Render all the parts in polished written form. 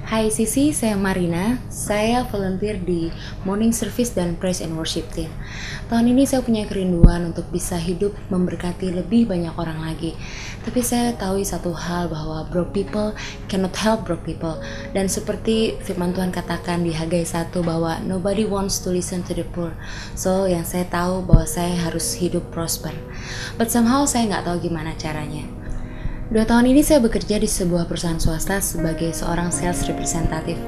Hai Sisi, saya Marina. Saya volunteer di Morning Service dan Praise and Worship Team. Tahun ini saya punya kerinduan untuk bisa hidup memberkati lebih banyak orang lagi. Tapi saya tahu satu hal bahwa broke people cannot help broke people. Dan seperti firman Tuhan katakan di Hagai 1 bahwa nobody wants to listen to the poor. So yang saya tahu bahwa saya harus hidup prosper. But somehow saya nggak tahu gimana caranya. 2 tahun ini saya bekerja di sebuah perusahaan swasta sebagai seorang sales representative.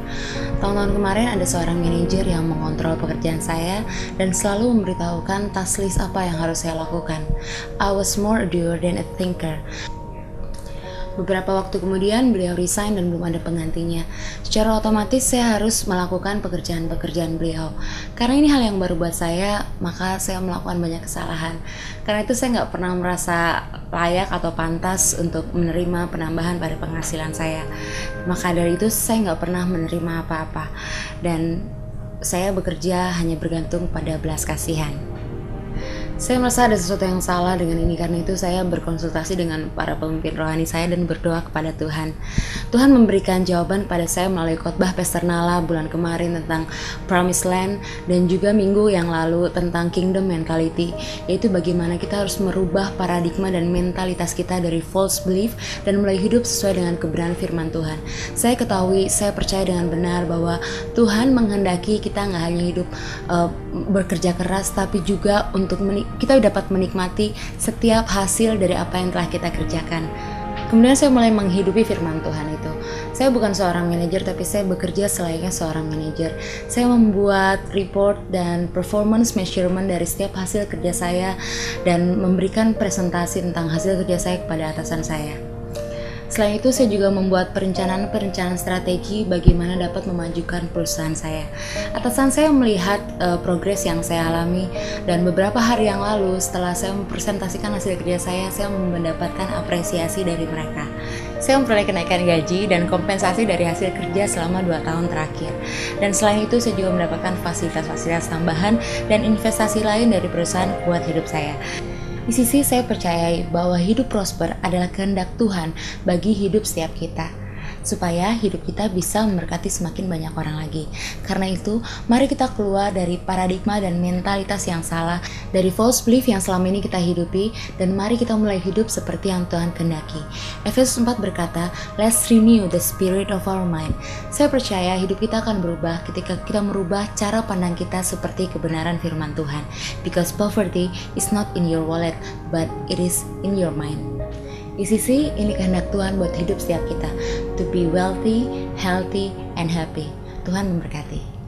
Tahun-tahun kemarin ada seorang manajer yang mengontrol pekerjaan saya dan selalu memberitahukan task list apa yang harus saya lakukan. I was more a doer than a thinker. Beberapa waktu kemudian beliau resign dan belum ada penggantinya. Secara otomatis saya harus melakukan pekerjaan-pekerjaan beliau. Karena ini hal yang baru buat saya, maka saya melakukan banyak kesalahan. Karena itu saya nggak pernah merasa layak atau pantas untuk menerima penambahan pada penghasilan saya. Maka dari itu saya nggak pernah menerima apa-apa. Dan saya bekerja hanya bergantung pada belas kasihan. Saya merasa ada sesuatu yang salah dengan ini, karena itu saya berkonsultasi dengan para pemimpin rohani saya dan berdoa kepada Tuhan. Tuhan memberikan jawaban kepada saya melalui khotbah Pastor Nala bulan kemarin tentang Promised Land dan juga minggu yang lalu tentang Kingdom Mentality, yaitu bagaimana kita harus merubah paradigma dan mentalitas kita dari false belief dan mulai hidup sesuai dengan kebenaran firman Tuhan. Saya ketahui, saya percaya dengan benar bahwa Tuhan menghendaki kita nggak hanya hidup bekerja keras, tapi juga untuk kita dapat menikmati setiap hasil dari apa yang telah kita kerjakan. Kemudian saya mulai menghidupi firman Tuhan itu. Saya bukan seorang manajer, tapi saya bekerja selayaknya seorang manajer. Saya membuat report dan performance measurement dari setiap hasil kerja saya dan memberikan presentasi tentang hasil kerja saya kepada atasan saya. Selain itu, saya juga membuat perencanaan strategi bagaimana dapat memajukan perusahaan saya. Atasan saya melihat progres yang saya alami, dan beberapa hari yang lalu setelah saya mempresentasikan hasil kerja saya mendapatkan apresiasi dari mereka. Saya memperoleh kenaikan gaji dan kompensasi dari hasil kerja selama 2 tahun terakhir. Dan selain itu, saya juga mendapatkan fasilitas-fasilitas tambahan dan investasi lain dari perusahaan buat hidup saya. Di sisi saya percaya bahwa hidup prosper adalah kehendak Tuhan bagi hidup setiap kita, supaya hidup kita bisa memberkati semakin banyak orang lagi. Karena itu, mari kita keluar dari paradigma dan mentalitas yang salah, dari false belief yang selama ini kita hidupi, dan mari kita mulai hidup seperti yang Tuhan kehendaki. Efesus 4 berkata, let's renew the spirit of our mind. Saya percaya hidup kita akan berubah ketika kita merubah cara pandang kita seperti kebenaran firman Tuhan. Because poverty is not in your wallet, but it is in your mind. Di sisi ini kehendak Tuhan buat hidup setiap kita, to be wealthy, healthy, and happy. Tuhan memberkati.